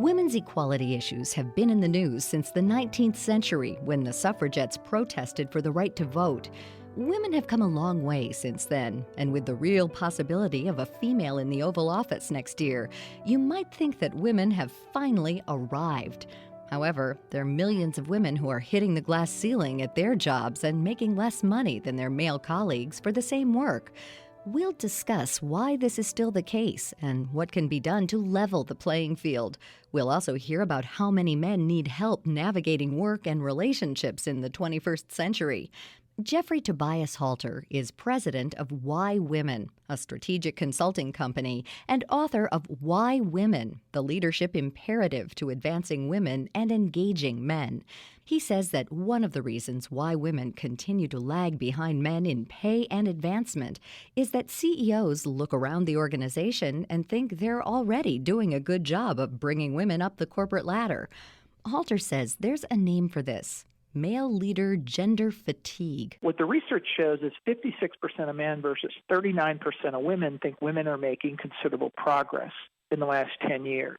Women's equality issues have been in the news since the 19th century when the suffragettes protested for the right to vote. Women have come a long way since then, and with the real possibility of a female in the Oval Office next year, you might think that women have finally arrived. However, there are millions of women who are hitting the glass ceiling at their jobs and making less money than their male colleagues for the same work. We'll discuss why this is still the case and what can be done to level the playing field. We'll also hear about how many men need help navigating work and relationships in the 21st century. Jeffrey Tobias Halter is president of Why Women, a strategic consulting company, and author of Why Women, the leadership imperative to advancing women and engaging men. He says that one of the reasons why women continue to lag behind men in pay and advancement is that CEOs look around the organization and think they're already doing a good job of bringing women up the corporate ladder. Halter says there's a name for this: male leader gender fatigue. What the research shows is 56% of men versus 39% of women think women are making considerable progress in the last 10 years.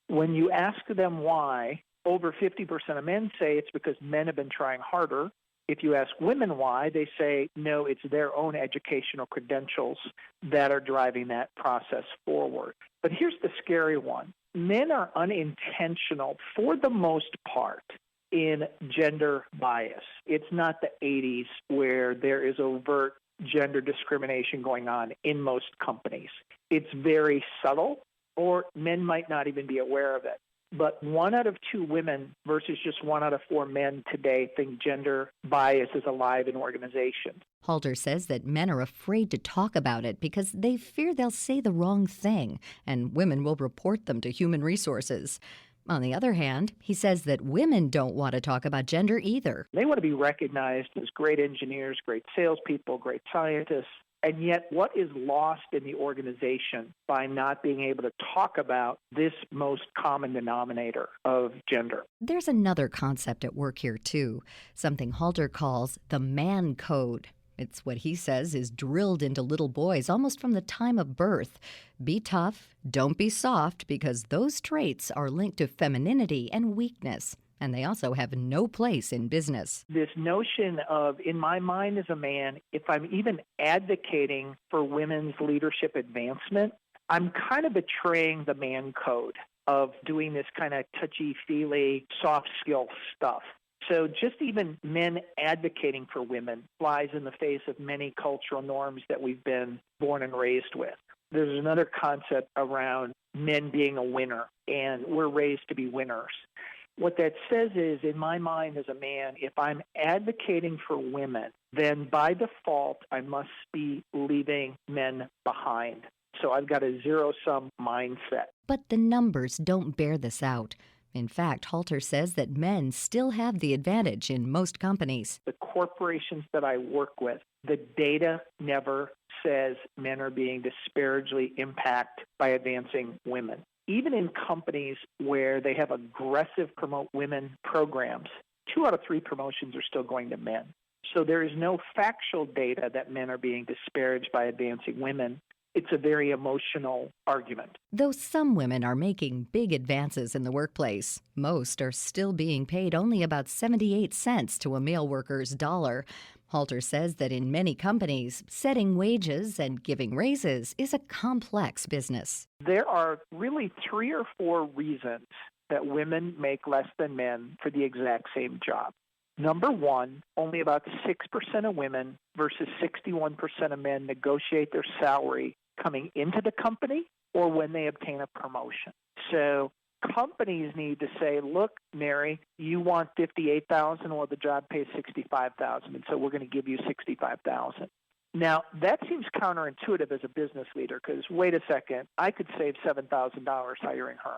When you ask them why, over 50% of men say it's because men have been trying harder. If you ask women why, they say, no, it's their own educational credentials that are driving that process forward. But here's the scary one. Men are unintentional, for the most part, in gender bias. It's not the 80s where there is overt gender discrimination going on in most companies. It's very subtle, or men might not even be aware of it. But 1 out of 2 women versus just 1 out of 4 men today think gender bias is alive in organizations. Halter says that men are afraid to talk about it because they fear they'll say the wrong thing, and women will report them to human resources. On the other hand, he says that women don't want to talk about gender either. They want to be recognized as great engineers, great salespeople, great scientists. And yet what is lost in the organization by not being able to talk about this most common denominator of gender? There's another concept at work here, too, something Halter calls the man code. It's what he says is drilled into little boys almost from the time of birth. Be tough, don't be soft, because those traits are linked to femininity and weakness, and they also have no place in business. This notion of, in my mind as a man, if I'm even advocating for women's leadership advancement, I'm kind of betraying the man code of doing this kind of touchy-feely, soft skill stuff. So just even men advocating for women flies in the face of many cultural norms that we've been born and raised with. There's another concept around men being a winner, and we're raised to be winners. What that says is, in my mind as a man, if I'm advocating for women, then by default I must be leaving men behind. So I've got a zero-sum mindset. But the numbers don't bear this out. In fact, Halter says that men still have the advantage in most companies. The corporations that I work with, the data never says men are being disparagingly impacted by advancing women. Even in companies where they have aggressive promote women programs, 2 out of 3 promotions are still going to men. So there is no factual data that men are being disparaged by advancing women. It's a very emotional argument. Though some women are making big advances in the workplace, most are still being paid only about 78 cents to a male worker's dollar. Halter says that in many companies, setting wages and giving raises is a complex business. There are really 3 or 4 reasons that women make less than men for the exact same job. Number 1, only about 6% of women versus 61% of men negotiate their salary coming into the company or when they obtain a promotion. So companies need to say, look, Mary, you want $58,000, well, the job pays $65,000, and so we're going to give you $65,000. Now, that seems counterintuitive as a business leader because, wait a second, I could save $7,000 hiring her.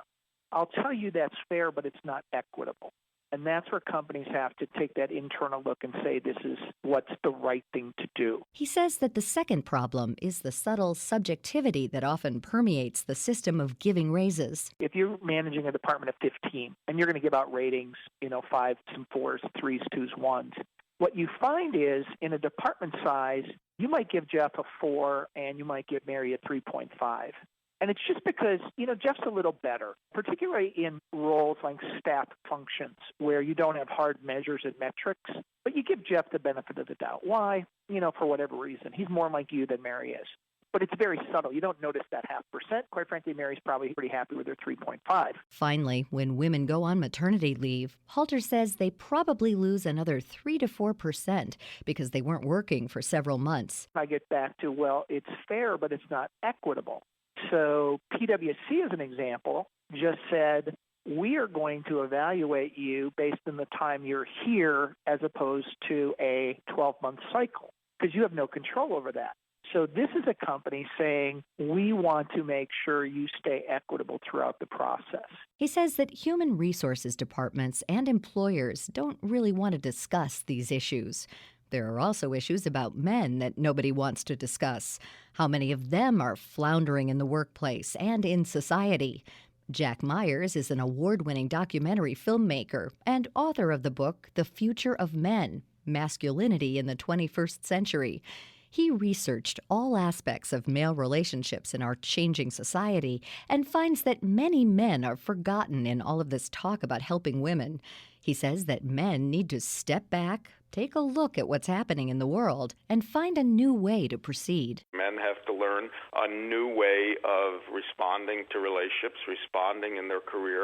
I'll tell you that's fair, but it's not equitable. And that's where companies have to take that internal look and say this is what's the right thing to do. He says that the second problem is the subtle subjectivity that often permeates the system of giving raises. If you're managing a department of 15 and you're going to give out ratings, 5s and 4s, 3s, 2s, 1s, what you find is in a department size, you might give Jeff a 4 and you might give Mary a 3.5. And it's just because, Jeff's a little better, particularly in roles like staff functions where you don't have hard measures and metrics, but you give Jeff the benefit of the doubt. Why? For whatever reason. He's more like you than Mary is. But it's very subtle. You don't notice that 0.5%. Quite frankly, Mary's probably pretty happy with her 3.5. Finally, when women go on maternity leave, Halter says they probably lose another 3 to 4% because they weren't working for several months. I get back to, well, it's fair, but it's not equitable. So PwC, as an example, just said, we are going to evaluate you based on the time you're here as opposed to a 12-month cycle, because you have no control over that. So this is a company saying, we want to make sure you stay equitable throughout the process. He says that human resources departments and employers don't really want to discuss these issues. There are also issues about men that nobody wants to discuss. How many of them are floundering in the workplace and in society? Jack Myers is an award-winning documentary filmmaker and author of the book The Future of Men, Masculinity in the 21st Century. He researched all aspects of male relationships in our changing society and finds that many men are forgotten in all of this talk about helping women. He says that men need to step back, take a look at what's happening in the world, and find a new way to proceed. Men have to learn a new way of responding to relationships, responding in their career,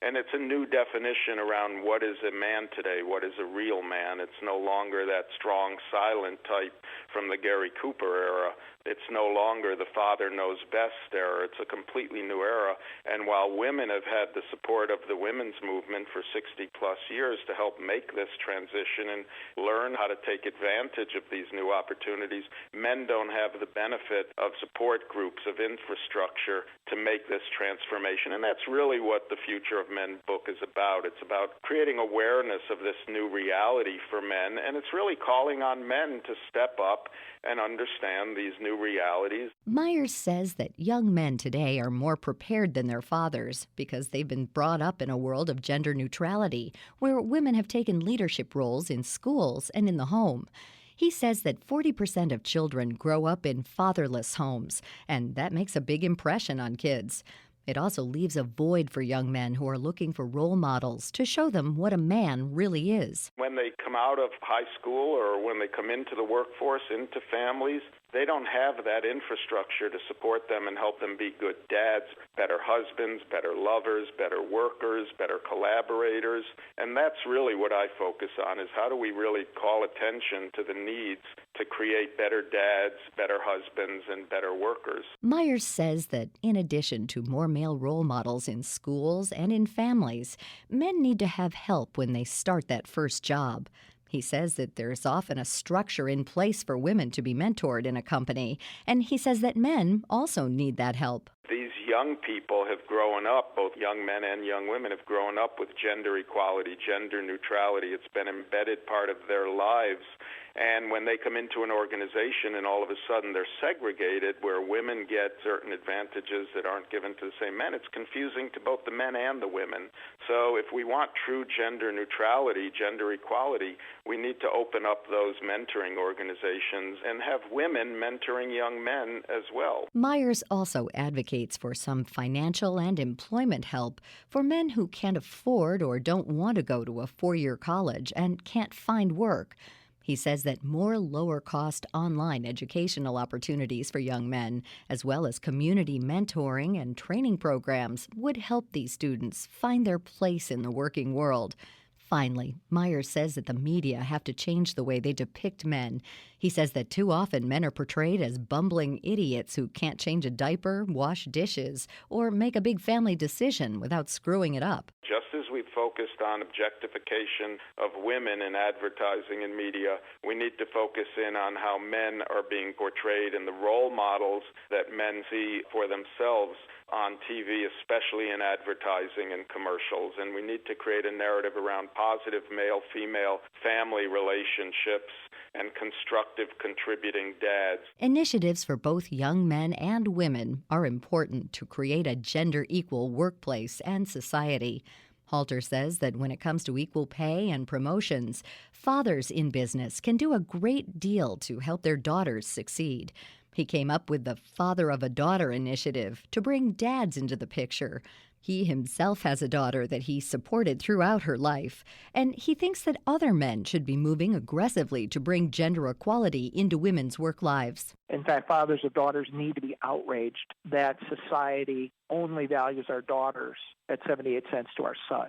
and it's a new definition around what is a man today, what is a real man. It's no longer that strong, silent type from the Gary Cooper era. It's no longer the father knows best era. It's a completely new era. And while women have had the support of the women's movement for 60-plus years to help make this transition and learn how to take advantage of these new opportunities, men don't have the benefit of support groups, of infrastructure to make this transformation. And that's really what the Future of Men book is about. It's about creating awareness of this new reality for men, and it's really calling on men to step up and understand these new realities. Myers says that young men today are more prepared than their fathers because they've been brought up in a world of gender neutrality, where women have taken leadership roles in schools and in the home. He says that 40% of children grow up in fatherless homes, and that makes a big impression on kids. It also leaves a void for young men who are looking for role models to show them what a man really is. When they come out of high school or when they come into the workforce, into families, they don't have that infrastructure to support them and help them be good dads, better husbands, better lovers, better workers, better collaborators. And that's really what I focus on, is how do we really call attention to the needs to create better dads, better husbands, and better workers. Myers says that in addition to more male role models in schools and in families, men need to have help when they start that first job. He says that there's often a structure in place for women to be mentored in a company, and he says that men also need that help. These young people have grown up, both young men and young women have grown up with gender equality, gender neutrality. It's been an embedded part of their lives. And when they come into an organization and all of a sudden they're segregated, where women get certain advantages that aren't given to the same men, it's confusing to both the men and the women. So if we want true gender neutrality, gender equality, we need to open up those mentoring organizations and have women mentoring young men as well. Myers also advocates for some financial and employment help for men who can't afford or don't want to go to a 4-year college and can't find work. He says that more lower-cost online educational opportunities for young men, as well as community mentoring and training programs, would help these students find their place in the working world. Finally, Myers says that the media have to change the way they depict men. He says that too often men are portrayed as bumbling idiots who can't change a diaper, wash dishes, or make a big family decision without screwing it up. Just as we've focused on objectification of women in advertising and media, we need to focus in on how men are being portrayed and the role models that men see for themselves on TV, especially in advertising and commercials. And we need to create a narrative around positive male-female family relationships and constructive contributing dads. Initiatives for both young men and women are important to create a gender-equal workplace and society. Halter says that when it comes to equal pay and promotions, fathers in business can do a great deal to help their daughters succeed. He came up with the Father of a Daughter initiative to bring dads into the picture. He himself has a daughter that he supported throughout her life, and he thinks that other men should be moving aggressively to bring gender equality into women's work lives. In fact, fathers of daughters need to be outraged that society only values our daughters at 78 cents to our son.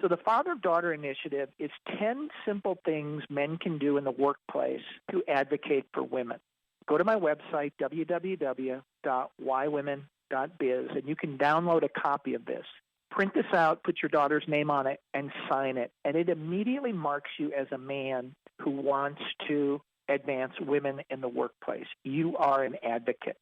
So the Father of Daughter initiative is 10 simple things men can do in the workplace to advocate for women. Go to my website, www.whywomen.biz, and you can download a copy of this. Print this out, put your daughter's name on it, and sign it. And it immediately marks you as a man who wants to advance women in the workplace. You are an advocate.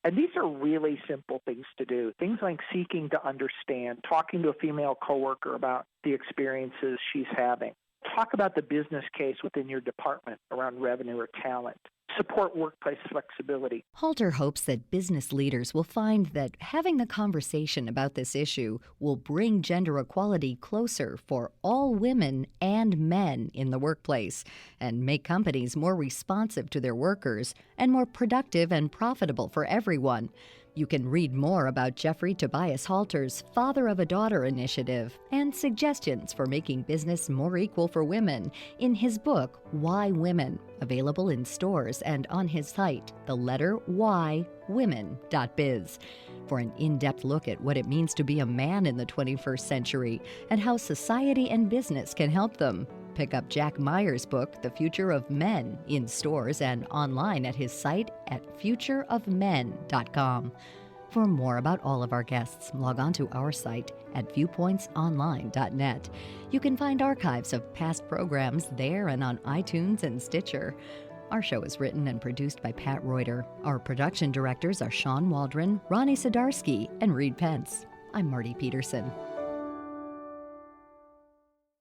And these are really simple things to do. Things like seeking to understand, talking to a female coworker about the experiences she's having. Talk about the business case within your department around revenue or talent. Support workplace flexibility. Halter hopes that business leaders will find that having the conversation about this issue will bring gender equality closer for all women and men in the workplace and make companies more responsive to their workers and more productive and profitable for everyone. You can read more about Jeffrey Tobias Halter's Father of a Daughter initiative and suggestions for making business more equal for women in his book, Why Women, available in stores and on his site, the letter Y, women.biz. For an in-depth look at what it means to be a man in the 21st century and how society and business can help them, pick up Jack Meyer's book, The Future of Men, in stores and online at his site at futureofmen.com. For more about all of our guests, log on to our site at viewpointsonline.net. You can find archives of past programs there and on iTunes and Stitcher. Our show is written and produced by Pat Reuter. Our production directors are Sean Waldron, Ronnie Sidarsky, and Reed Pence. I'm Marty Peterson.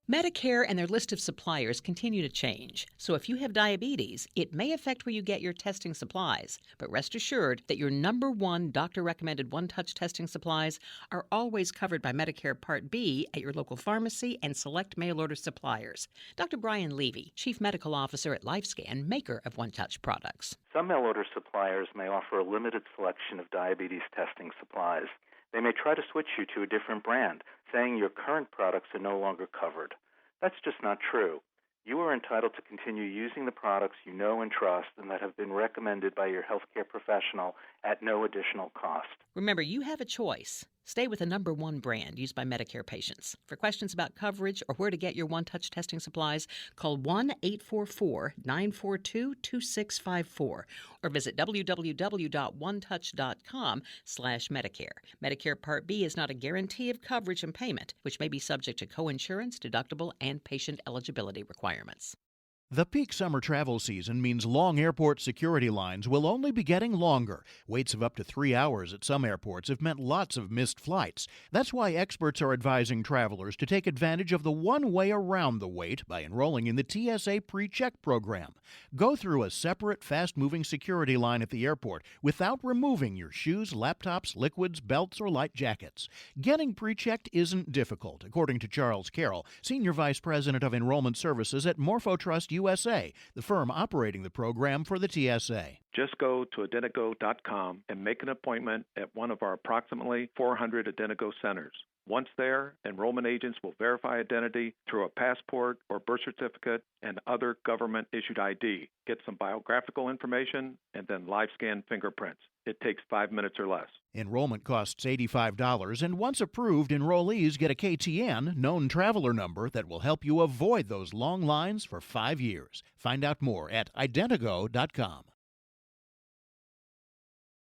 Medicare and their list of suppliers continue to change, so if you have diabetes, it may affect where you get your testing supplies. But rest assured that your number one doctor-recommended one-touch testing supplies are always covered by Medicare Part B at your local pharmacy and select mail-order suppliers. Dr. Brian Levy, Chief Medical Officer at LifeScan, maker of one-touch products. Some mail-order suppliers may offer a limited selection of diabetes testing supplies. They may try to switch you to a different brand, saying your current products are no longer covered. That's just not true. You are entitled to continue using the products you know and trust and that have been recommended by your healthcare professional at no additional cost. Remember, you have a choice. Stay with the number one brand used by Medicare patients. For questions about coverage or where to get your one-touch testing supplies, call 1-844-942-2654 or visit www.onetouch.com/Medicare. Medicare Part B is not a guarantee of coverage and payment, which may be subject to coinsurance, deductible, and patient eligibility requirements. The peak summer travel season means long airport security lines will only be getting longer. Waits of up to 3 hours at some airports have meant lots of missed flights. That's why experts are advising travelers to take advantage of the one way around the wait by enrolling in the TSA PreCheck program. Go through a separate, fast-moving security line at the airport without removing your shoes, laptops, liquids, belts, or light jackets. Getting pre-checked isn't difficult, according to Charles Carroll, Senior Vice President of Enrollment Services at MorphoTrust USA, the firm operating the program for the TSA. Just go to Identigo.com and make an appointment at one of our approximately 400 Identigo centers. Once there, enrollment agents will verify identity through a passport or birth certificate and other government-issued ID, get some biographical information, and then live scan fingerprints. It takes 5 minutes or less. Enrollment costs $85, and once approved, enrollees get a KTN, known traveler number, that will help you avoid those long lines for 5 years. Find out more at Identigo.com.